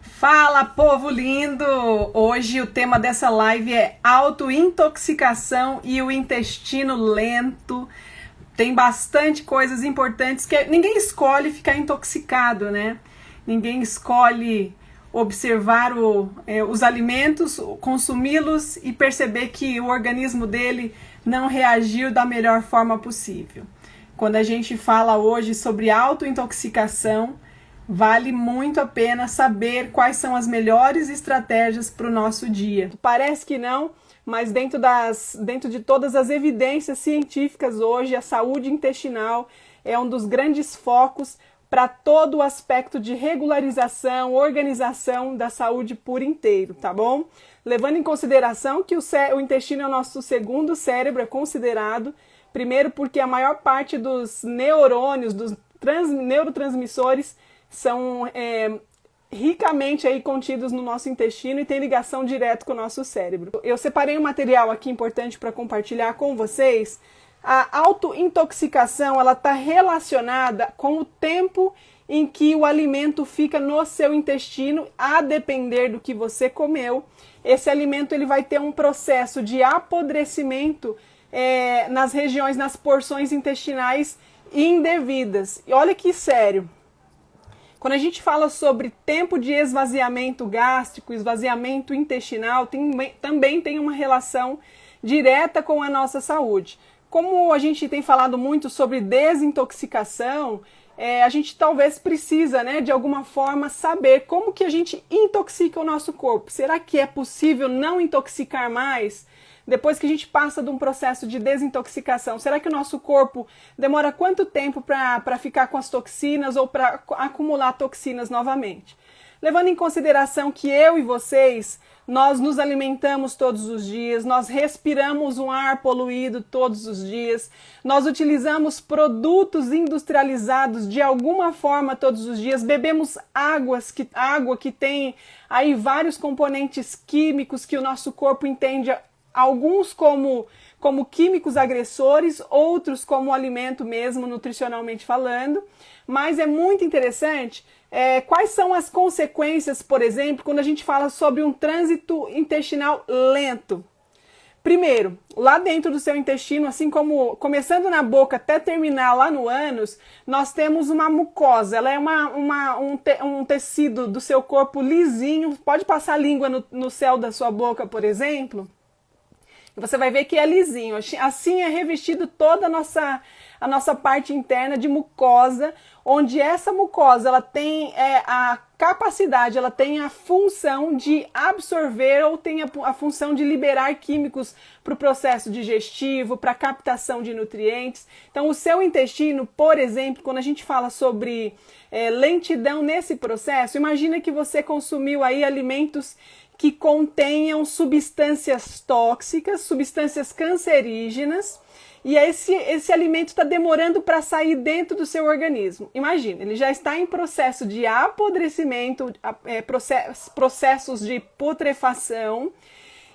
Fala, povo lindo! Hoje o tema dessa live é autointoxicação e o intestino lento. Tem bastante coisas importantes que ninguém escolhe ficar intoxicado, né? Ninguém escolhe observar os alimentos, consumi-los e perceber que o organismo dele não reagiu da melhor forma possível. Quando a gente fala hoje sobre autointoxicação, vale muito a pena saber quais são as melhores estratégias para o nosso dia. Parece que não, mas dentro de todas as evidências científicas hoje, a saúde intestinal é um dos grandes focos para todo o aspecto de regularização, organização da saúde por inteiro, tá bom? Levando em consideração que o intestino é o nosso segundo cérebro, é considerado, primeiro porque a maior parte dos neurônios, dos neurotransmissores, são ricamente aí contidos no nosso intestino e tem ligação direta com o nosso cérebro. Eu separei um material aqui importante para compartilhar com vocês. A autointoxicação, ela está relacionada com o tempo em que o alimento fica no seu intestino, a depender do que você comeu. Esse alimento ele vai ter um processo de apodrecimento nas regiões, nas porções intestinais indevidas. E olha que sério. Quando a gente fala sobre tempo de esvaziamento gástrico, esvaziamento intestinal, também tem uma relação direta com a nossa saúde. Como a gente tem falado muito sobre desintoxicação, a gente talvez precisa, né, de alguma forma saber como que a gente intoxica o nosso corpo. Será que é possível não intoxicar mais? Depois que a gente passa de um processo de desintoxicação, será que o nosso corpo demora quanto tempo para ficar com as toxinas ou para acumular toxinas novamente? Levando em consideração que eu e vocês, nós nos alimentamos todos os dias, nós respiramos um ar poluído todos os dias, nós utilizamos produtos industrializados de alguma forma todos os dias, bebemos água que tem aí vários componentes químicos que o nosso corpo entende, alguns como químicos agressores, outros como alimento mesmo, nutricionalmente falando. Mas é muito interessante quais são as consequências, por exemplo, quando a gente fala sobre um trânsito intestinal lento. Primeiro, lá dentro do seu intestino, assim como começando na boca até terminar lá no ânus, nós temos uma mucosa. Ela é um tecido do seu corpo lisinho. Pode passar a língua no céu da sua boca, por exemplo. Você vai ver que é lisinho. Assim é revestido toda a nossa parte interna de mucosa, onde essa mucosa ela tem a capacidade, ela tem a função de absorver ou tem a função de liberar químicos para o processo digestivo, para a captação de nutrientes. Então, o seu intestino, por exemplo, quando a gente fala sobre lentidão nesse processo, imagina que você consumiu aí alimentos que contenham substâncias tóxicas, substâncias cancerígenas, e esse alimento está demorando para sair dentro do seu organismo. Imagina, ele já está em processo de apodrecimento, processos de putrefação,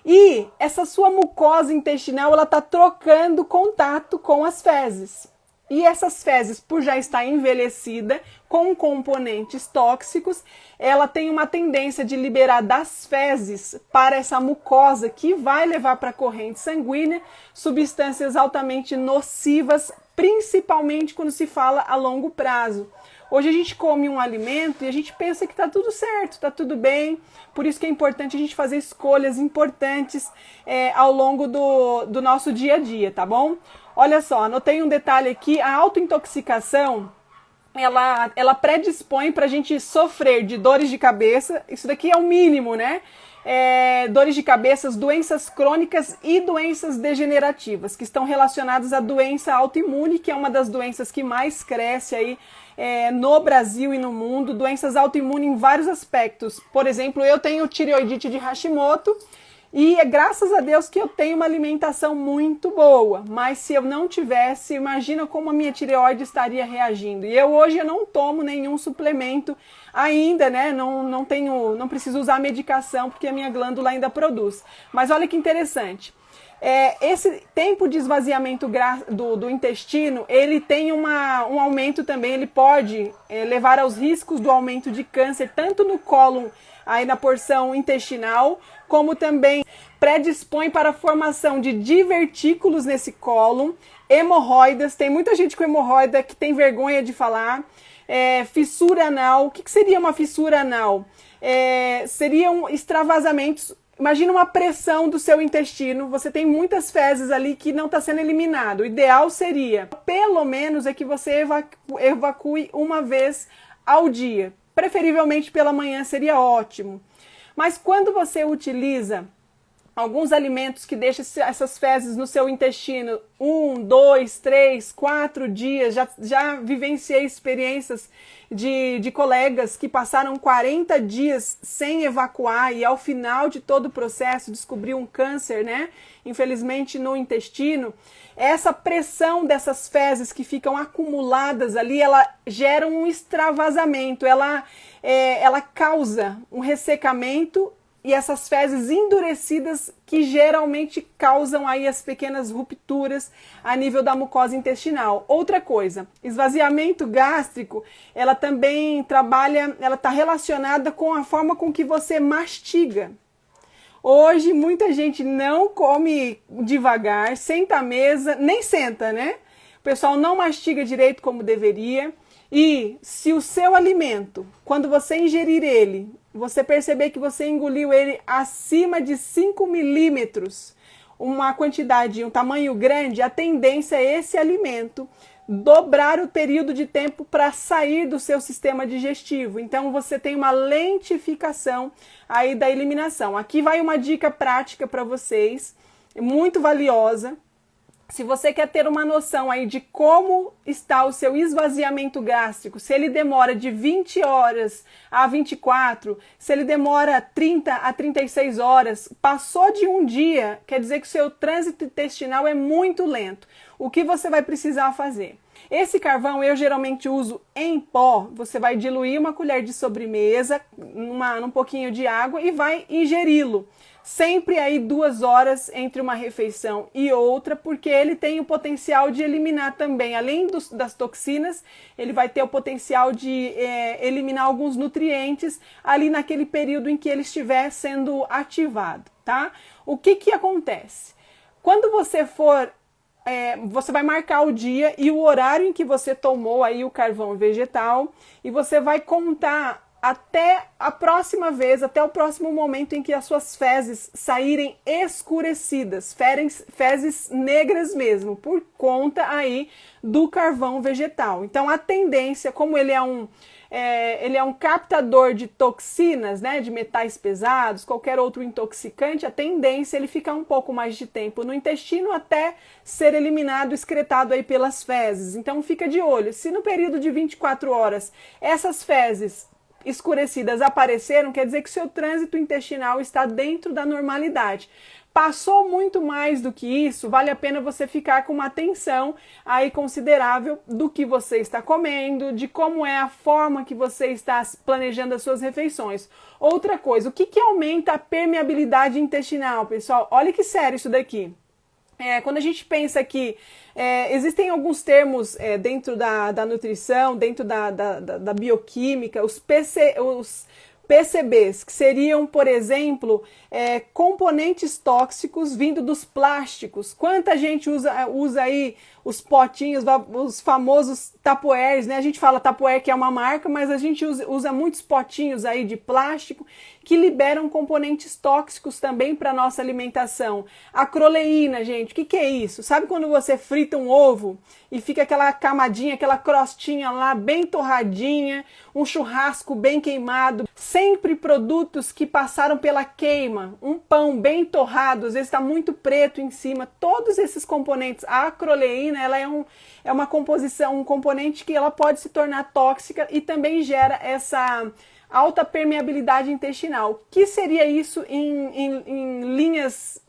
e essa sua mucosa intestinal ela está trocando contato com as fezes. E essas fezes, por já estar envelhecida, com componentes tóxicos, ela tem uma tendência de liberar das fezes para essa mucosa que vai levar para a corrente sanguínea substâncias altamente nocivas, principalmente quando se fala a longo prazo. Hoje a gente come um alimento e a gente pensa que está tudo certo, está tudo bem, por isso que é importante a gente fazer escolhas importantes ao longo do nosso dia a dia, tá bom? Olha só, anotei um detalhe aqui, a autointoxicação, ela predispõe para a gente sofrer de dores de cabeça, isso daqui é o mínimo, né? Dores de cabeça, doenças crônicas e doenças degenerativas, que estão relacionadas à doença autoimune, que é uma das doenças que mais cresce aí no Brasil e no mundo, doenças autoimunes em vários aspectos. Por exemplo, eu tenho tireoidite de Hashimoto, e é graças a Deus que eu tenho uma alimentação muito boa, mas se eu não tivesse, imagina como a minha tireoide estaria reagindo. E hoje eu não tomo nenhum suplemento ainda, né? Não preciso usar medicação porque a minha glândula ainda produz. Mas olha que interessante. Esse tempo de esvaziamento do intestino, ele tem um aumento também, ele pode levar aos riscos do aumento de câncer, tanto no cólon, aí na porção intestinal, como também predispõe para a formação de divertículos nesse cólon, hemorroidas, tem muita gente com hemorroida que tem vergonha de falar, fissura anal. O que seria uma fissura anal? Seriam extravasamentos. Imagina uma pressão do seu intestino, você tem muitas fezes ali que não está sendo eliminado. O ideal seria, pelo menos, que você evacue uma vez ao dia. Preferivelmente pela manhã seria ótimo. Mas quando você utiliza alguns alimentos que deixam essas fezes no seu intestino 1, 2, 3, 4 dias, já vivenciei experiências de colegas que passaram 40 dias sem evacuar e ao final de todo o processo descobriu um câncer, né? Infelizmente no intestino. Essa pressão dessas fezes que ficam acumuladas ali, ela gera um extravasamento, ela causa um ressecamento e essas fezes endurecidas que geralmente causam aí as pequenas rupturas a nível da mucosa intestinal. Outra coisa, esvaziamento gástrico, ela também ela está relacionada com a forma com que você mastiga. Hoje muita gente não come devagar, senta à mesa, nem senta, né? O pessoal não mastiga direito como deveria. E se o seu alimento, quando você ingerir ele, você perceber que você engoliu ele acima de 5 milímetros, uma quantidade, um tamanho grande, a tendência é esse alimento dobrar o período de tempo para sair do seu sistema digestivo. Então você tem uma lentificação aí da eliminação. Aqui vai uma dica prática para vocês, muito valiosa. Se você quer ter uma noção aí de como está o seu esvaziamento gástrico, se ele demora de 20 horas a 24, se ele demora 30 a 36 horas, passou de um dia, quer dizer que o seu trânsito intestinal é muito lento. O que você vai precisar fazer? Esse carvão eu geralmente uso em pó. Você vai diluir uma colher de sobremesa num pouquinho de água e vai ingeri-lo. Sempre aí 2 horas entre uma refeição e outra, porque ele tem o potencial de eliminar também, além das toxinas, ele vai ter o potencial de eliminar alguns nutrientes ali naquele período em que ele estiver sendo ativado, tá? O que acontece? Quando você você vai marcar o dia e o horário em que você tomou aí o carvão vegetal e você vai contar até a próxima vez, até o próximo momento em que as suas fezes saírem escurecidas, fezes negras mesmo, por conta aí do carvão vegetal. Então a tendência, como ele é um captador de toxinas, né, de metais pesados, qualquer outro intoxicante, a tendência é ele ficar um pouco mais de tempo no intestino até ser eliminado, excretado aí pelas fezes. Então fica de olho, se no período de 24 horas essas fezes escurecidas apareceram, quer dizer que seu trânsito intestinal está dentro da normalidade. Passou muito mais do que isso, vale a pena você ficar com uma atenção aí considerável do que você está comendo, de como é a forma que você está planejando as suas refeições. Outra coisa, o que aumenta a permeabilidade intestinal, pessoal? Olha que sério isso daqui. Quando a gente pensa que existem alguns termos dentro da nutrição, dentro da bioquímica, os PCBs, que seriam, por exemplo, componentes tóxicos vindo dos plásticos. Quanta gente usa aí os potinhos, os famosos Tupperwares, né? A gente fala Tupperware que é uma marca, mas a gente usa muitos potinhos aí de plástico que liberam componentes tóxicos também para a nossa alimentação. Acroleína, gente, o que é isso? Sabe quando você frita um ovo e fica aquela camadinha, aquela crostinha lá bem torradinha, um churrasco bem queimado, sempre produtos que passaram pela queima, um pão bem torrado, às vezes está muito preto em cima, todos esses componentes, a acroleína, ela é uma composição, um componente que ela pode se tornar tóxica e também gera essa alta permeabilidade intestinal. O que seria isso em linhas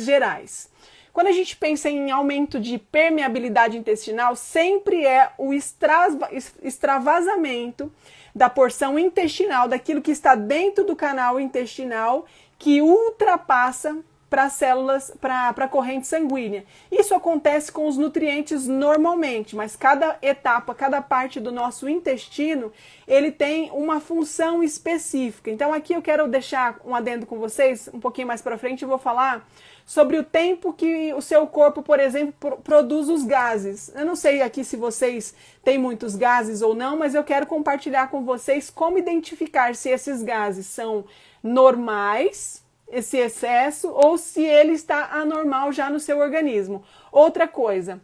gerais? Quando a gente pensa em aumento de permeabilidade intestinal, sempre é o extravasamento da porção intestinal, daquilo que está dentro do canal intestinal, que ultrapassa para as células, para a corrente sanguínea. Isso acontece com os nutrientes normalmente, mas cada etapa, cada parte do nosso intestino, ele tem uma função específica. Então aqui eu quero deixar um adendo com vocês, um pouquinho mais para frente eu vou falar sobre o tempo que o seu corpo, por exemplo, produz os gases. Eu não sei aqui se vocês têm muitos gases ou não, mas eu quero compartilhar com vocês como identificar se esses gases são normais, esse excesso, ou se ele está anormal já no seu organismo. Outra coisa,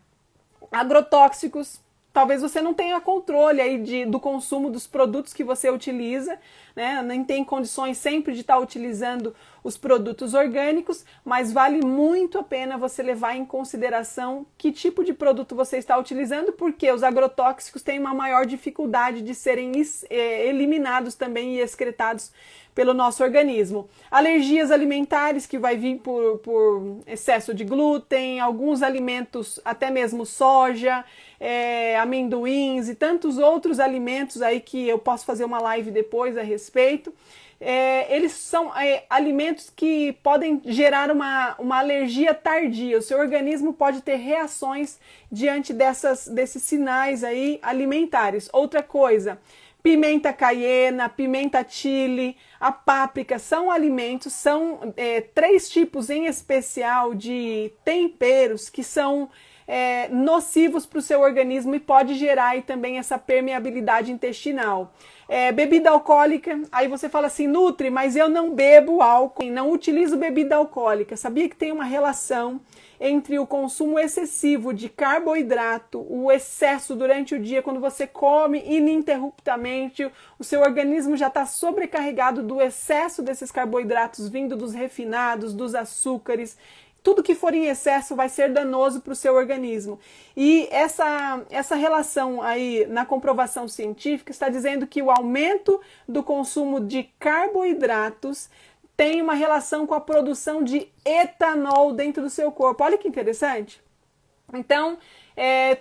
agrotóxicos. Talvez você não tenha controle aí do consumo dos produtos que você utiliza, né? Nem tem condições sempre de estar utilizando os produtos orgânicos, mas vale muito a pena você levar em consideração que tipo de produto você está utilizando, porque os agrotóxicos têm uma maior dificuldade de serem eliminados também e excretados pelo nosso organismo. Alergias alimentares, que vai vir por excesso de glúten, alguns alimentos, até mesmo soja, amendoins e tantos outros alimentos aí que eu posso fazer uma live depois a respeito. Eles são alimentos que podem gerar uma alergia tardia. O seu organismo pode ter reações diante desses sinais aí alimentares. Outra coisa, pimenta caiena, pimenta chile, a páprica, são alimentos, são 3 tipos em especial de temperos que são nocivos para o seu organismo e pode gerar aí também essa permeabilidade intestinal. Bebida alcoólica, aí você fala assim, Nutri, mas eu não bebo álcool, não utilizo bebida alcoólica. Sabia que tem uma relação entre o consumo excessivo de carboidrato, o excesso durante o dia, quando você come ininterruptamente, o seu organismo já está sobrecarregado do excesso desses carboidratos vindo dos refinados, dos açúcares. Tudo que for em excesso vai ser danoso para o seu organismo. E essa relação aí na comprovação científica está dizendo que o aumento do consumo de carboidratos tem uma relação com a produção de etanol dentro do seu corpo. Olha que interessante. Então,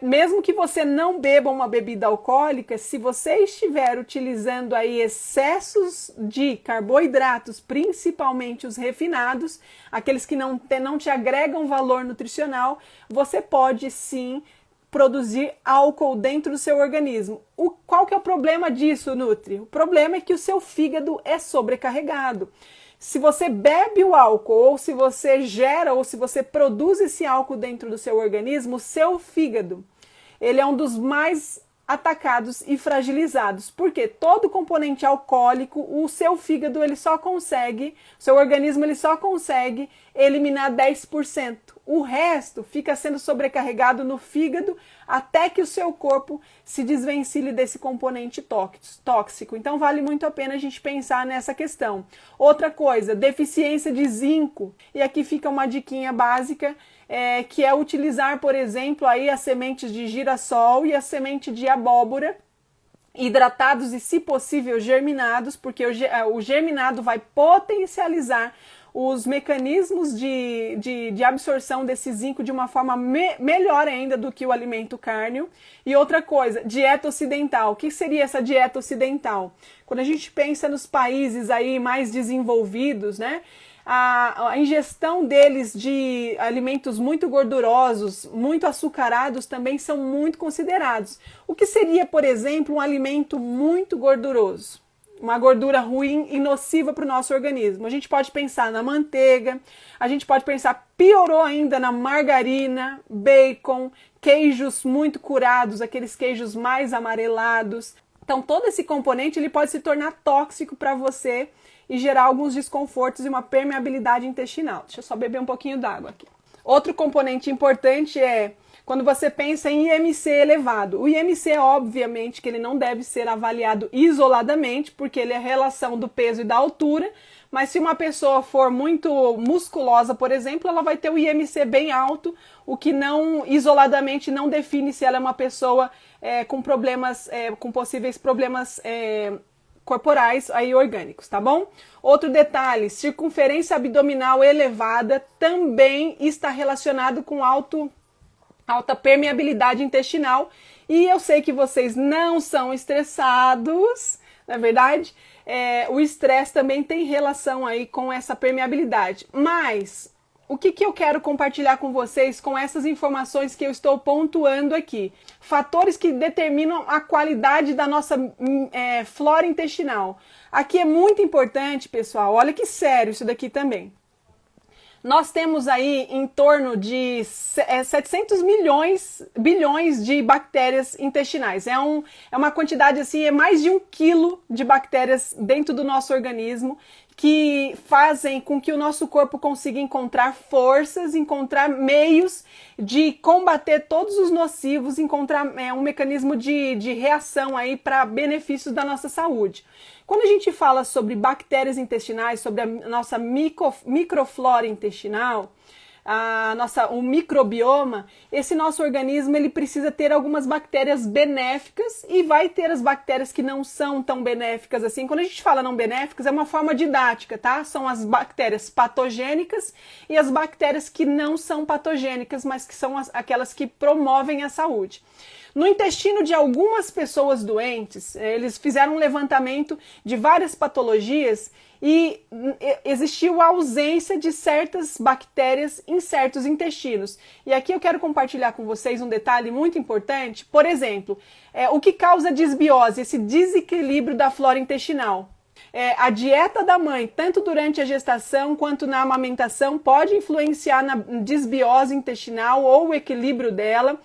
mesmo que você não beba uma bebida alcoólica, se você estiver utilizando aí excessos de carboidratos, principalmente os refinados, aqueles que não te agregam valor nutricional, você pode sim produzir álcool dentro do seu organismo. Qual que é o problema disso, Nutri? O problema é que o seu fígado é sobrecarregado. Se você bebe o álcool, ou se você gera, ou se você produz esse álcool dentro do seu organismo, o seu fígado, ele é um dos mais atacados e fragilizados. Porque todo componente alcoólico, o seu fígado, o seu organismo, ele só consegue eliminar 10%. O resto fica sendo sobrecarregado no fígado até que o seu corpo se desvencilhe desse componente tóxico. Então vale muito a pena a gente pensar nessa questão. Outra coisa, deficiência de zinco. E aqui fica uma diquinha básica, que é utilizar, por exemplo, aí as sementes de girassol e a semente de abóbora, hidratados e, se possível, germinados, porque o germinado vai potencializar os mecanismos de absorção desse zinco de uma forma melhor ainda do que o alimento cárneo. E outra coisa, dieta ocidental. O que seria essa dieta ocidental? Quando a gente pensa nos países aí mais desenvolvidos, né? A ingestão deles de alimentos muito gordurosos, muito açucarados também são muito considerados. O que seria, por exemplo, um alimento muito gorduroso? Uma gordura ruim e nociva para o nosso organismo. A gente pode pensar na manteiga, a gente pode pensar, piorou ainda, na margarina, bacon, queijos muito curados, aqueles queijos mais amarelados. Então todo esse componente ele pode se tornar tóxico para você e gerar alguns desconfortos e uma permeabilidade intestinal. Deixa eu só beber um pouquinho d'água aqui. Outro componente importante é quando você pensa em IMC elevado. O IMC, obviamente, que ele não deve ser avaliado isoladamente, porque ele é a relação do peso e da altura, mas se uma pessoa for muito musculosa, por exemplo, ela vai ter o IMC bem alto, o que não, isoladamente, não define se ela é uma pessoa com problemas, com possíveis problemas corporais aí orgânicos, tá bom? Outro detalhe, circunferência abdominal elevada também está relacionado com alta permeabilidade intestinal. E eu sei que vocês não são estressados, não é verdade? O estresse também tem relação aí com essa permeabilidade. Mas o que eu quero compartilhar com vocês com essas informações que eu estou pontuando aqui? Fatores que determinam a qualidade da nossa flora intestinal. Aqui é muito importante, pessoal, olha que sério isso daqui também. Nós temos aí em torno de 700 bilhões de bactérias intestinais. É uma quantidade assim, é mais de 1 quilo de bactérias dentro do nosso organismo que fazem com que o nosso corpo consiga encontrar forças, encontrar meios de combater todos os nocivos, encontrar um mecanismo de reação aí para benefícios da nossa saúde. Quando a gente fala sobre bactérias intestinais, sobre a nossa microflora intestinal, o microbioma, esse nosso organismo ele precisa ter algumas bactérias benéficas e vai ter as bactérias que não são tão benéficas assim. Quando a gente fala não benéficas, é uma forma didática, tá? São as bactérias patogênicas e as bactérias que não são patogênicas, mas que são aquelas que promovem a saúde. No intestino de algumas pessoas doentes, eles fizeram um levantamento de várias patologias e existiu a ausência de certas bactérias em certos intestinos. E aqui eu quero compartilhar com vocês um detalhe muito importante. Por exemplo, o que causa disbiose, esse desequilíbrio da flora intestinal. A dieta da mãe, tanto durante a gestação quanto na amamentação, pode influenciar na desbiose intestinal ou o equilíbrio dela.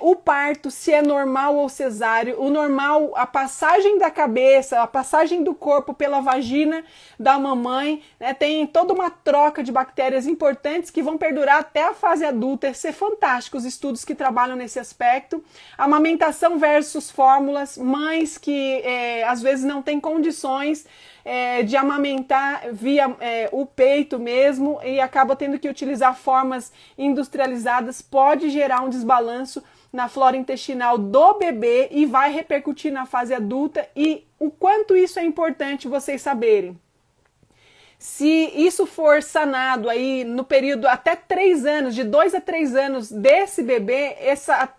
O parto, se é normal ou cesáreo, o normal, a passagem da cabeça, a passagem do corpo pela vagina da mamãe, né, tem toda uma troca de bactérias importantes que vão perdurar até a fase adulta. Isso é fantástico, os estudos que trabalham nesse aspecto. Amamentação versus fórmulas, mães que às vezes não têm condições de amamentar via o peito mesmo e acaba tendo que utilizar formas industrializadas, pode gerar um desbalanço na flora intestinal do bebê e vai repercutir na fase adulta. E o quanto isso é importante vocês saberem. Se isso for sanado aí no período até 3 anos, de 2 a 3 anos desse bebê,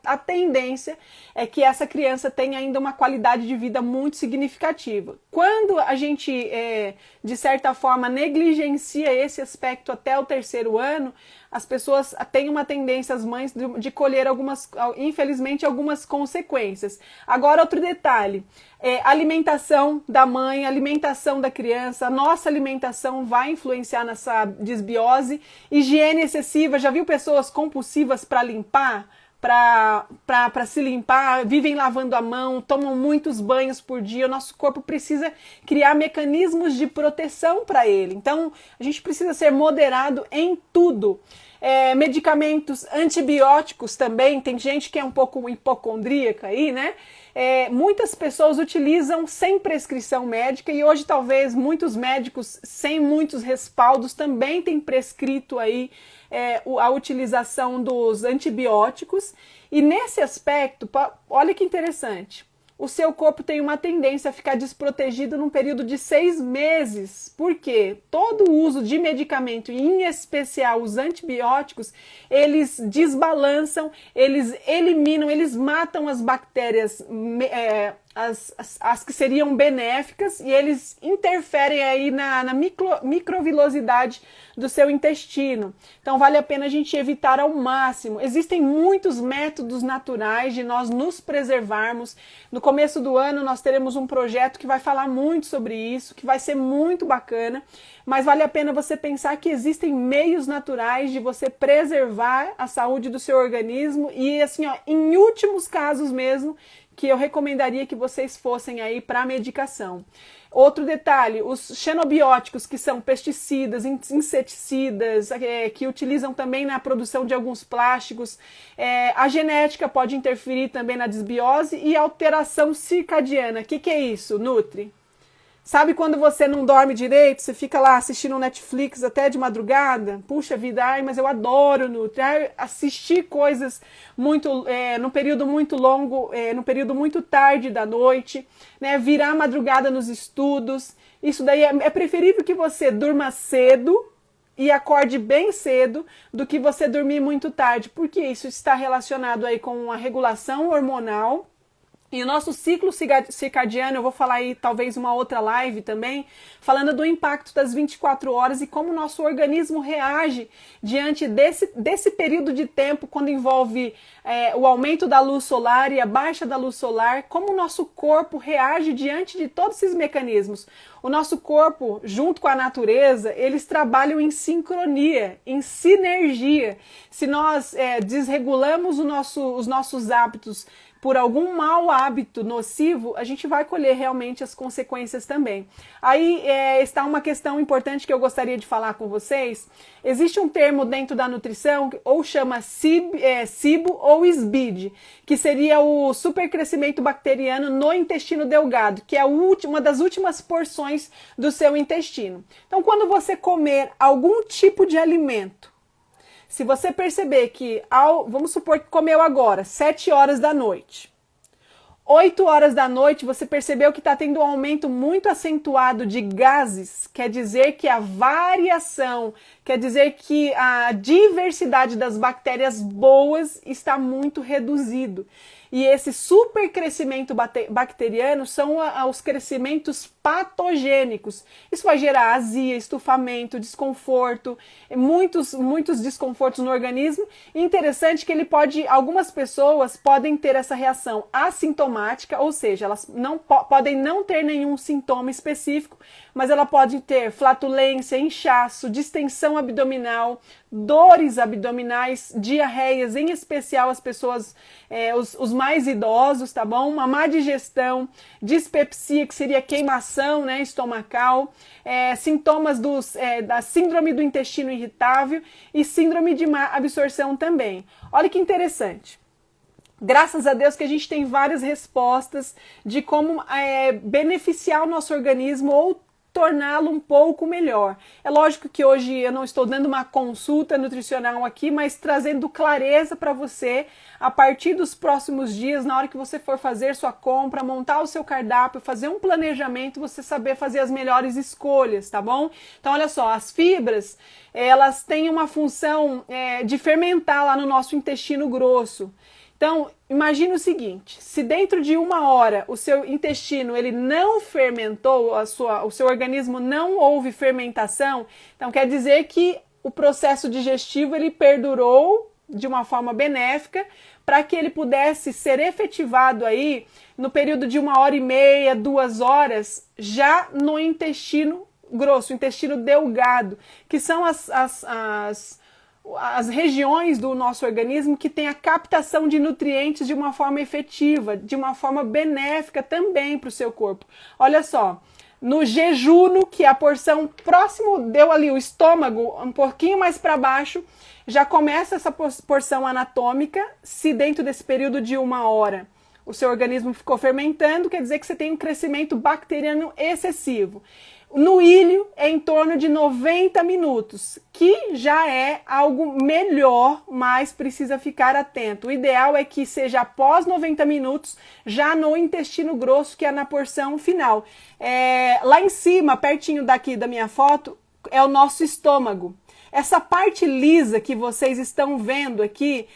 a tendência é que essa criança tenha ainda uma qualidade de vida muito significativa. Quando a gente, de certa forma, negligencia esse aspecto até o 3º ano, as pessoas têm uma tendência, as mães, de colher infelizmente, algumas consequências. Agora, outro detalhe, alimentação da mãe, alimentação da criança, a nossa alimentação vai influenciar nessa desbiose. Higiene excessiva, já viu pessoas compulsivas para limpar? Para se limpar, vivem lavando a mão, tomam muitos banhos por dia. O nosso corpo precisa criar mecanismos de proteção para ele. Então, a gente precisa ser moderado em tudo. Medicamentos antibióticos também, tem gente que é um pouco hipocondríaca aí, né? Muitas pessoas utilizam sem prescrição médica e hoje talvez muitos médicos sem muitos respaldos também têm prescrito aí a utilização dos antibióticos. E nesse aspecto, olha que interessante, o seu corpo tem uma tendência a ficar desprotegido num período de 6 meses. Por quê? Todo o uso de medicamento, em especial os antibióticos, eles desbalançam, eles eliminam, eles matam as bactérias, as que seriam benéficas, e eles interferem aí na microvilosidade do seu intestino. Então vale a pena a gente evitar ao máximo. Existem muitos métodos naturais de nós nos preservarmos. No começo do ano nós teremos um projeto que vai falar muito sobre isso, que vai ser muito bacana, mas vale a pena você pensar que existem meios naturais de você preservar a saúde do seu organismo e assim, em últimos casos mesmo, que eu recomendaria que vocês fossem aí para a medicação. Outro detalhe, os xenobióticos, que são pesticidas, inseticidas, que utilizam também na produção de alguns plásticos. A genética pode interferir também na desbiose e alteração circadiana. O que é isso, Nutri? Sabe quando você não dorme direito, você fica lá assistindo Netflix até de madrugada? Puxa vida, mas eu adoro Nutri. Assistir coisas no período muito longo, no período muito tarde da noite, né? Virar madrugada nos estudos. Isso daí é preferível que você durma cedo e acorde bem cedo do que você dormir muito tarde, porque isso está relacionado aí com a regulação hormonal E o nosso ciclo circadiano, eu vou falar aí talvez uma outra live também, falando do impacto das 24 horas e como o nosso organismo reage diante desse período de tempo, quando envolve o aumento da luz solar e a baixa da luz solar, como o nosso corpo reage diante de todos esses mecanismos. O nosso corpo, junto com a natureza, eles trabalham em sincronia, em sinergia. Se nós desregulamos os nossos hábitos por algum mau hábito nocivo, a gente vai colher realmente as consequências também. Aí está uma questão importante que eu gostaria de falar com vocês. Existe um termo dentro da nutrição, ou chama SIBO ou SBID, que seria o supercrescimento bacteriano no intestino delgado, que é uma das últimas porções do seu intestino. Então, quando você comer algum tipo de alimento, se você perceber que, vamos supor que comeu agora, 7 horas da noite, 8 horas da noite, você percebeu que está tendo um aumento muito acentuado de gases, quer dizer que a variação, quer dizer que a diversidade das bactérias boas está muito reduzido. E esse supercrescimento bacteriano são os crescimentos patogênicos. Isso vai gerar azia, estufamento, desconforto, muitos desconfortos no organismo. E interessante que algumas pessoas podem ter essa reação assintomática, ou seja, elas podem não ter nenhum sintoma específico, mas ela pode ter flatulência, inchaço, distensão abdominal, dores abdominais, diarreias, em especial as pessoas, os mais idosos, tá bom? Uma má digestão, dispepsia, que seria queimação, né, estomacal, sintomas da síndrome do intestino irritável e síndrome de má absorção também. Olha que interessante. Graças a Deus que a gente tem várias respostas de como beneficiar o nosso organismo ou torná-lo um pouco melhor. É lógico que hoje eu não estou dando uma consulta nutricional aqui, mas trazendo clareza para você a partir dos próximos dias, na hora que você for fazer sua compra, montar o seu cardápio, fazer um planejamento, você saber fazer as melhores escolhas, tá bom? Então, olha só, as fibras, elas têm uma função de fermentar lá no nosso intestino grosso. Então, imagine o seguinte, se dentro de 1 hora o seu intestino ele não fermentou, o seu organismo não houve fermentação, então quer dizer que o processo digestivo ele perdurou de uma forma benéfica para que ele pudesse ser efetivado aí no período de 1h30, 2 horas, já no intestino grosso, intestino delgado, que são as regiões do nosso organismo que tem a captação de nutrientes de uma forma efetiva, de uma forma benéfica também para o seu corpo. Olha só, no jejuno, que é a porção próximo, deu ali o estômago, um pouquinho mais para baixo, já começa essa porção anatômica, se dentro desse período de 1 hora o seu organismo ficou fermentando, quer dizer que você tem um crescimento bacteriano excessivo. No ilho é em torno de 90 minutos, que já é algo melhor, mas precisa ficar atento. O ideal é que seja após 90 minutos, já no intestino grosso, que é na porção final. Lá em cima, pertinho daqui da minha foto, é o nosso estômago. Essa parte lisa que vocês estão vendo aqui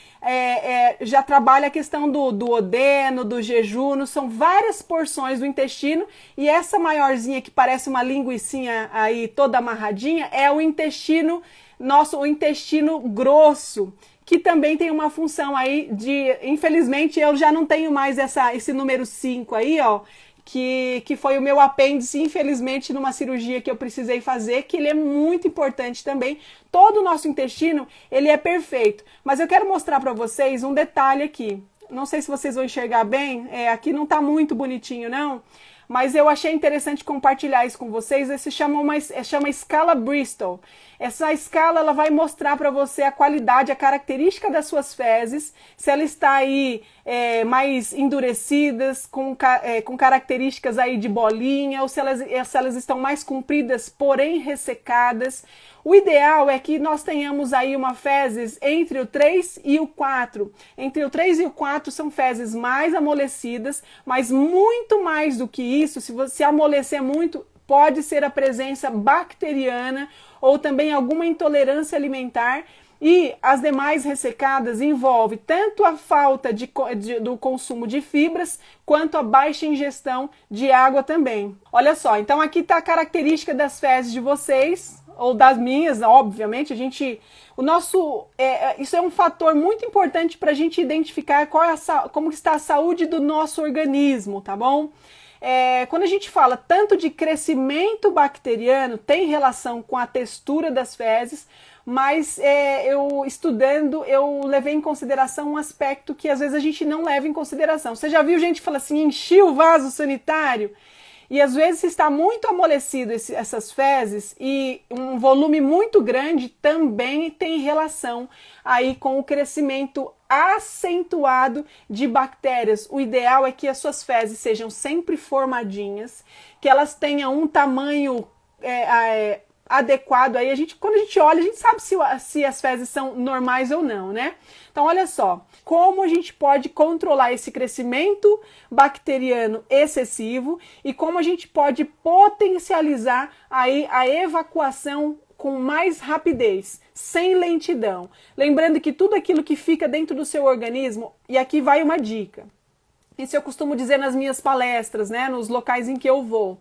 já trabalha a questão do duodeno, do jejuno, são várias porções do intestino, e essa maiorzinha que parece uma linguicinha aí toda amarradinha é o intestino, o intestino grosso, que também tem uma função aí infelizmente eu já não tenho mais esse número 5 aí, ó, que foi o meu apêndice, infelizmente, numa cirurgia que eu precisei fazer, que ele é muito importante também. Todo o nosso intestino, ele é perfeito. Mas eu quero mostrar para vocês um detalhe aqui. Não sei se vocês vão enxergar bem, aqui não tá muito bonitinho, não. Mas eu achei interessante compartilhar isso com vocês. Esse chama escala Bristol. Essa escala ela vai mostrar para você a qualidade, a característica das suas fezes, se ela está aí mais endurecidas, com características aí de bolinha, ou se elas estão mais compridas, porém ressecadas. O ideal é que nós tenhamos aí uma fezes entre o 3 e o 4. Entre o 3 e o 4 são fezes mais amolecidas, mas muito mais do que isso, se você amolecer muito, pode ser a presença bacteriana ou também alguma intolerância alimentar. E as demais ressecadas envolvem tanto a falta do consumo de fibras, quanto a baixa ingestão de água também. Olha só, então aqui está a característica das fezes de vocês, ou das minhas, obviamente. Isso é um fator muito importante para a gente identificar como está a saúde do nosso organismo, tá bom? Quando a gente fala tanto de crescimento bacteriano, tem relação com a textura das fezes, mas eu levei em consideração um aspecto que às vezes a gente não leva em consideração. Você já viu gente falar assim, enchi o vaso sanitário? E às vezes está muito amolecido essas fezes, e um volume muito grande também tem relação aí com o crescimento acentuado de bactérias. O ideal é que as suas fezes sejam sempre formadinhas, que elas tenham um tamanho adequado. Aí quando a gente olha, a gente sabe se as fezes são normais ou não, né? Então olha só, como a gente pode controlar esse crescimento bacteriano excessivo e como a gente pode potencializar aí a evacuação com mais rapidez, sem lentidão. Lembrando que tudo aquilo que fica dentro do seu organismo, e aqui vai uma dica, isso eu costumo dizer nas minhas palestras, né, nos locais em que eu vou.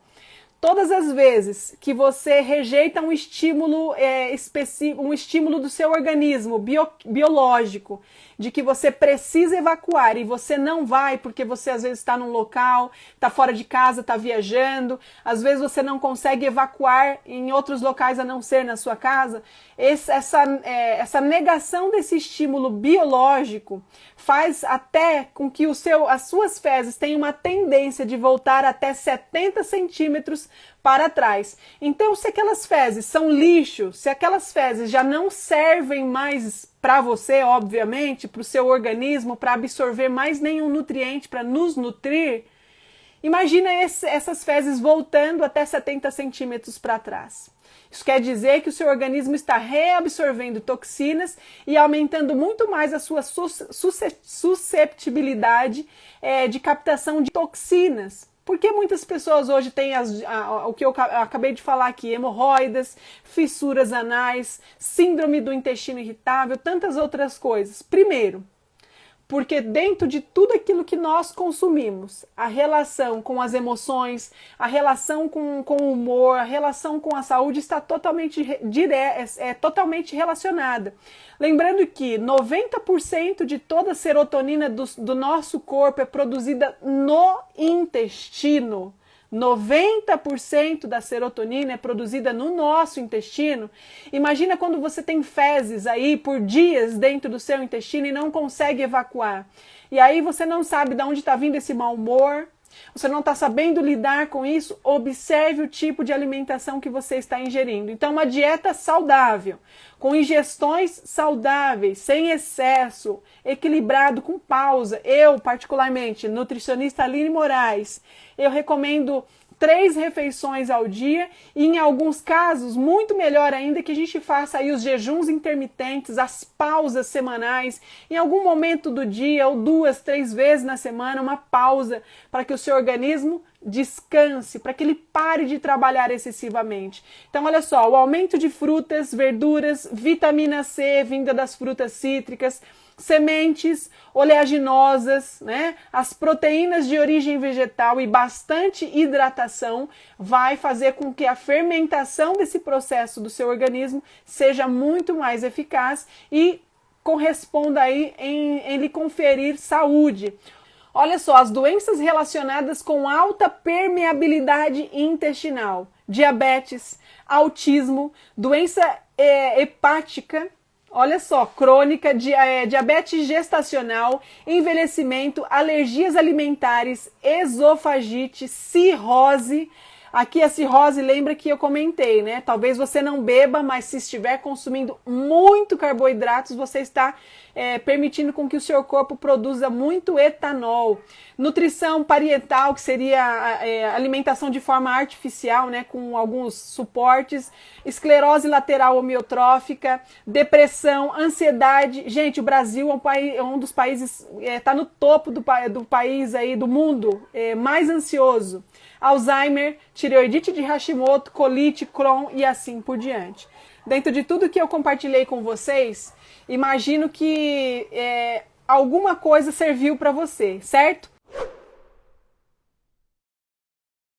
Todas as vezes que você rejeita um estímulo específico, um estímulo do seu organismo biológico, de que você precisa evacuar e você não vai porque você às vezes está num local, está fora de casa, está viajando, às vezes você não consegue evacuar em outros locais a não ser na sua casa, essa negação desse estímulo biológico faz até com que as suas fezes tenham uma tendência de voltar até 70 centímetros para trás. Então, se aquelas fezes são lixo, se aquelas fezes já não servem mais para você, obviamente, para o seu organismo, para absorver mais nenhum nutriente, para nos nutrir, imagina essas fezes voltando até 70 centímetros para trás. Isso quer dizer que o seu organismo está reabsorvendo toxinas e aumentando muito mais a sua susceptibilidade de captação de toxinas. Porque muitas pessoas hoje têm o que eu acabei de falar aqui, hemorroidas, fissuras anais, síndrome do intestino irritável, tantas outras coisas. Primeiro, porque dentro de tudo aquilo que nós consumimos, a relação com as emoções, a relação com o humor, a relação com a saúde está totalmente relacionada. Lembrando que 90% de toda a serotonina do nosso corpo é produzida no intestino. 90% da serotonina é produzida no nosso intestino. Imagina quando você tem fezes aí por dias dentro do seu intestino e não consegue evacuar. E aí você não sabe de onde está vindo esse mau humor, você não está sabendo lidar com isso. Observe o tipo de alimentação que você está ingerindo. Então, uma dieta saudável, com ingestões saudáveis, sem excesso, equilibrado, com pausa. Eu, particularmente, nutricionista Aline Moraes, eu recomendo 3 refeições ao dia e, em alguns casos, muito melhor ainda, que a gente faça aí os jejuns intermitentes, as pausas semanais, em algum momento do dia, ou 2, 3 vezes na semana, uma pausa para que o seu organismo descanse, para que ele pare de trabalhar excessivamente. Então, olha só, o aumento de frutas, verduras, vitamina C vinda das frutas cítricas, sementes oleaginosas, né? As proteínas de origem vegetal e bastante hidratação vai fazer com que a fermentação desse processo do seu organismo seja muito mais eficaz e corresponda aí em lhe conferir saúde. Olha só, as doenças relacionadas com alta permeabilidade intestinal, diabetes, autismo, doença hepática, olha só, crônica, diabetes gestacional, envelhecimento, alergias alimentares, esofagite, cirrose. Aqui a cirrose, lembra que eu comentei, né? Talvez você não beba, mas se estiver consumindo muito carboidratos, você está permitindo com que o seu corpo produza muito etanol. Nutrição parietal, que seria alimentação de forma artificial, né? Com alguns suportes. Esclerose lateral homeotrófica, depressão, ansiedade. Gente, o Brasil é um dos países, está no topo do país aí, do mundo, mais ansioso. Alzheimer, tireoidite de Hashimoto, colite, Crohn e assim por diante. Dentro de tudo que eu compartilhei com vocês, imagino que alguma coisa serviu para você, certo?